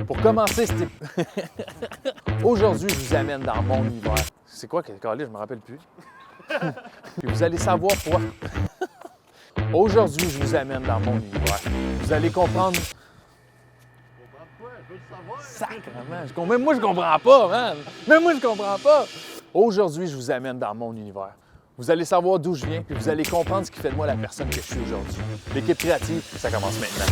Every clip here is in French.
Pour commencer, c'était... Aujourd'hui, je vous amène dans mon univers. C'est quoi que je me rappelle plus. Puis vous allez savoir quoi. Aujourd'hui, je vous amène dans mon univers. Vous allez comprendre... Sacrement! Même moi, je comprends pas, man! Même moi, je comprends pas! Aujourd'hui, je vous amène dans mon univers. Vous allez savoir d'où je viens, puis vous allez comprendre ce qui fait de moi la personne que je suis aujourd'hui. L'équipe créative, ça commence maintenant.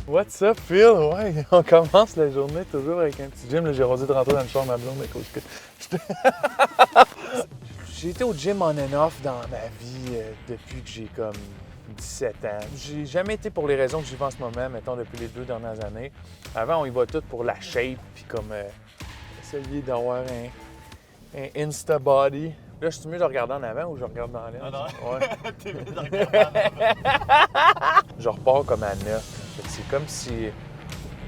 What's up, Phil? Ouais, on commence la journée toujours avec un petit gym. Là, j'ai rasé de rentrer dans le char ma blonde à cause que... J'ai été au gym on and off dans ma vie depuis que j'ai comme 17 ans. J'ai jamais été pour les raisons que j'y vais en ce moment, mettons, depuis les 2 dernières années. Avant, on y va tout pour la shape, puis comme essayer d'avoir un Insta-body. Là, je suis mieux de regarder en avant ou je regarde dans l'air? Non. Ouais. T'es mieux de regarder en avant. Je repars comme à neuf. C'est comme si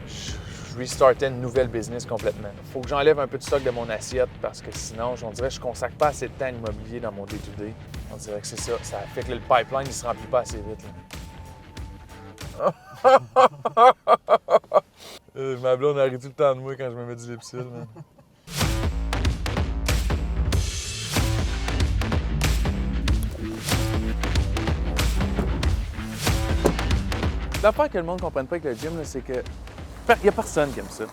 je restartais une nouvelle business complètement. Faut que j'enlève un peu de stock de mon assiette parce que sinon, on dirait que je consacre pas assez de temps à l'immobilier dans mon day-to-day. On dirait que c'est ça. Ça fait que le pipeline, il se remplit pas assez vite. Ma blonde arrive tout le temps de moi quand je me mets du lipsil. L'affaire que le monde ne comprenne pas avec le gym, c'est que il n'y a personne qui aime ça. Tu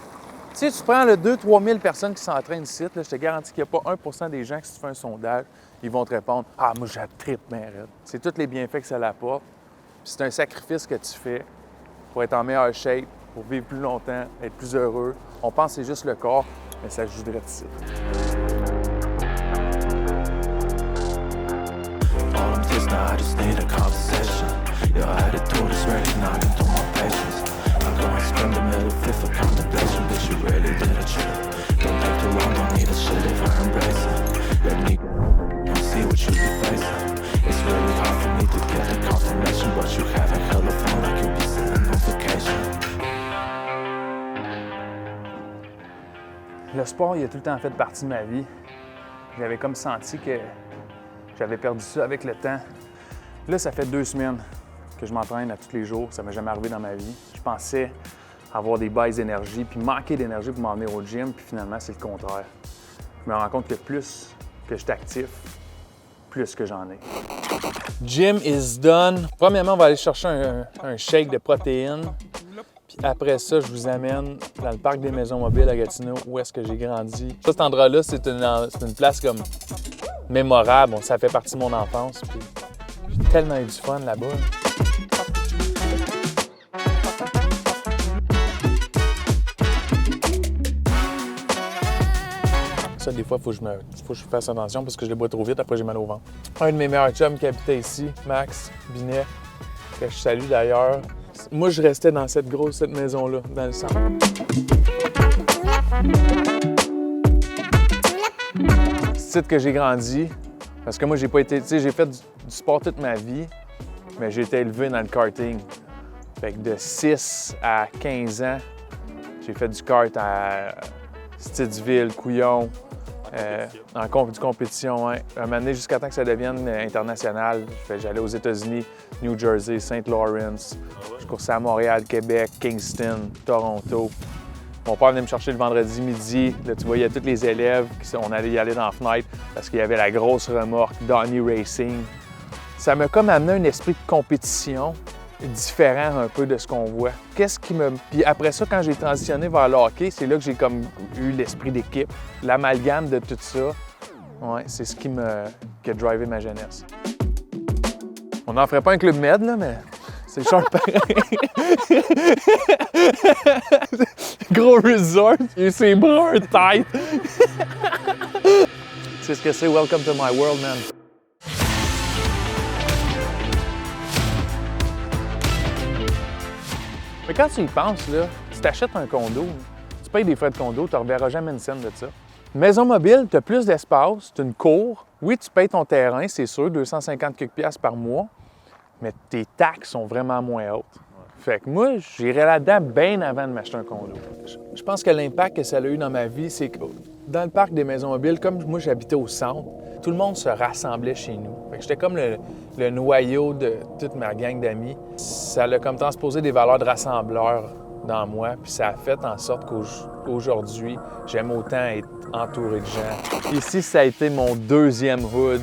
sais, tu prends 2-3 000 personnes qui s'entraînent ici, là, je te garantis qu'il n'y a pas 1% des gens qui, si tu fais un sondage, ils vont te répondre « Ah, moi, je tripe bien raide. » C'est tous les bienfaits que ça l'apporte. Puis c'est un sacrifice que tu fais pour être en meilleure shape, pour vivre plus longtemps, être plus heureux. On pense que c'est juste le corps, mais ça joue direct ici. Your attitude is really knocking through my patience. I go and spend a middle fifth of contemplation, but you really did a trip. Don't take too long, don't need a shit if I embrace it. Let me go and see what you be facing. It's really hard for me to get the confirmation, but you having hella fun like you be sitting on vacation. Le sport, il a tout le temps fait partie de ma vie. J'avais comme senti que j'avais perdu ça avec le temps. Là, ça fait 2 semaines que je m'entraîne à tous les jours. Ça ne m'est jamais arrivé dans ma vie. Je pensais avoir des baisses d'énergie, puis manquer d'énergie pour m'en venir au gym, puis finalement, c'est le contraire. Je me rends compte que plus que je suis actif, plus que j'en ai. Gym is done. Premièrement, on va aller chercher un shake de protéines. Puis après ça, je vous amène dans le parc des Maisons Mobiles à Gatineau, où est-ce que j'ai grandi. Ça, cet endroit-là, c'est une place comme mémorable. Bon, ça fait partie de mon enfance. Puis j'ai tellement eu du fun là-bas. Ça, des fois, il faut que je fasse attention parce que je le bois trop vite, après j'ai mal au ventre. Un de mes meilleurs chums qui habitait ici, Max Binet, que je salue d'ailleurs. Moi, je restais dans cette maison-là, dans le centre. C'est ici que j'ai grandi, parce que moi, j'ai pas été, tu sais, j'ai fait du sport toute ma vie, mais j'ai été élevé dans le karting. Fait que de 6 à 15 ans, j'ai fait du kart à Stittsville, Couillon, en compétition. Hein. Un moment donné, jusqu'à temps que ça devienne international, j'allais aux États-Unis, New Jersey, Saint Lawrence. Je coursais à Montréal, Québec, Kingston, Toronto. Mon père venait me chercher le vendredi midi. Là, tu voyais tous les élèves, on allait y aller dans la fenêtre parce qu'il y avait la grosse remorque Donnie Racing. Ça m'a comme amené un esprit de compétition différent un peu de ce qu'on voit. Puis après ça, quand j'ai transitionné vers le hockey, c'est là que j'ai comme eu l'esprit d'équipe. L'amalgame de tout ça, ouais, c'est ce qui a drivé ma jeunesse. On n'en ferait pas un club med, là, mais c'est sharp pareil. Gros resort, il a ses bras en tête. C'est ce que c'est, welcome to my world, man. Mais quand tu y penses, là, tu t'achètes un condo, tu payes des frais de condo, tu ne reverras jamais une scène de ça. Maison mobile, tu as plus d'espace, tu as une cour. Oui, tu payes ton terrain, c'est sûr, 250 quelques piastres par mois, mais tes taxes sont vraiment moins hautes. Fait que moi, j'irais là-dedans bien avant de m'acheter un condo. Je pense que l'impact que ça a eu dans ma vie, c'est que dans le parc des Maisons Mobiles, comme moi, j'habitais au centre, tout le monde se rassemblait chez nous. Fait que j'étais comme le noyau de toute ma gang d'amis. Ça a comme transposé des valeurs de rassembleur dans moi, puis ça a fait en sorte qu'aujourd'hui, j'aime autant être entouré de gens. Ici, ça a été mon deuxième hood,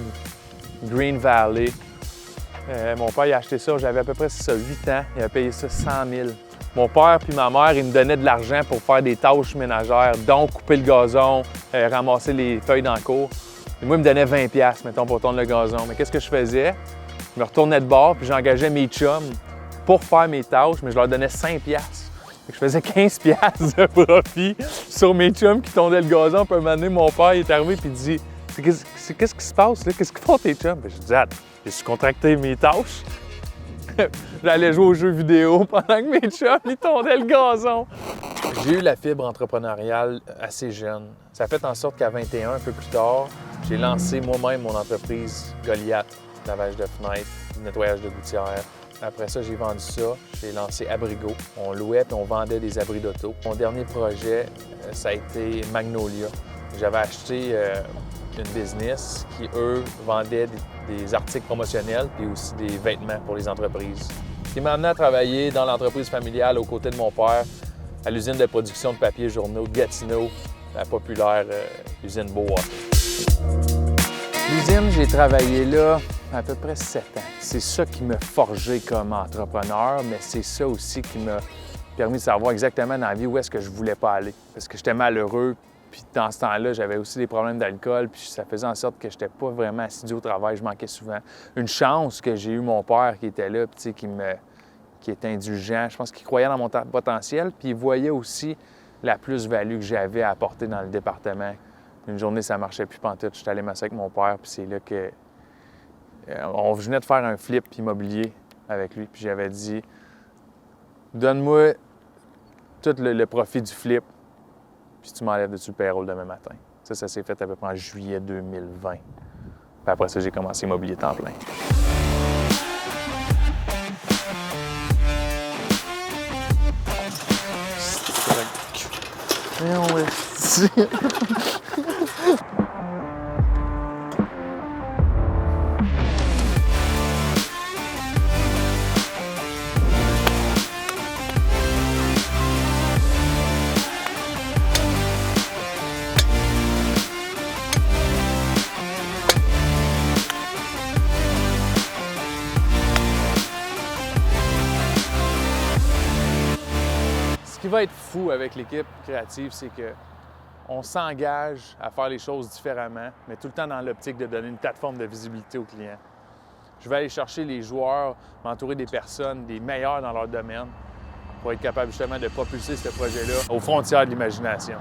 Green Valley. Mon père, il a acheté ça, j'avais à peu près 8 ans. Il a payé ça 100 000. Mon père puis ma mère, ils me donnaient de l'argent pour faire des tâches ménagères, donc couper le gazon, ramasser les feuilles dans le cour. Et moi, ils me donnaient 20$, mettons, pour tourner le gazon. Mais qu'est-ce que je faisais? Je me retournais de bord, puis j'engageais mes chums pour faire mes tâches, mais je leur donnais 5$. Je faisais 15$ de profit sur mes chums qui tondaient le gazon. Puis un moment donné, mon père il est arrivé et il dit « Qu'est-ce qui se passe là? Qu'est-ce qu'ils font tes chums? » Je dis « J'ai sous-contracté mes tâches. » J'allais jouer aux jeux vidéo pendant que mes chums ils tondaient le gazon. J'ai eu la fibre entrepreneuriale assez jeune. Ça a fait en sorte qu'à 21, un peu plus tard, j'ai lancé moi-même mon entreprise Goliath, lavage de fenêtres, nettoyage de gouttières. Après ça, j'ai vendu ça. J'ai lancé Abrigo. On louait et on vendait des abris d'auto. Mon dernier projet, ça a été Magnolia. J'avais acheté une business qui, eux, vendait des articles promotionnels et aussi des vêtements pour les entreprises. Ce qui m'a amené à travailler dans l'entreprise familiale aux côtés de mon père à l'usine de production de papier journaux de Gatineau, la populaire usine Beauwater. L'usine, j'ai travaillé là à peu près 7 ans. C'est ça qui m'a forgé comme entrepreneur, mais c'est ça aussi qui m'a permis de savoir exactement dans la vie où est-ce que je voulais pas aller. Parce que j'étais malheureux, puis dans ce temps-là, j'avais aussi des problèmes d'alcool, puis ça faisait en sorte que j'étais pas vraiment assidu au travail, je manquais souvent. Une chance que j'ai eu mon père qui était là, puis qui était indulgent. Je pense qu'il croyait dans mon potentiel, puis il voyait aussi la plus-value que j'avais à apporter dans le département. Une journée, ça marchait plus pantoute. J'étais allé masser avec mon père, puis c'est là que on venait de faire un flip immobilier avec lui, puis j'avais dit « Donne-moi tout le profit du flip, puis tu m'enlèves dessus le payroll demain matin. » Ça s'est fait à peu près en juillet 2020. Puis après ça, j'ai commencé immobilier temps plein. Ce qui va être fou avec l'équipe créative, c'est qu'on s'engage à faire les choses différemment, mais tout le temps dans l'optique de donner une plateforme de visibilité aux clients. Je vais aller chercher les joueurs, m'entourer des personnes, des meilleurs dans leur domaine, pour être capable justement de propulser ce projet-là aux frontières de l'imagination.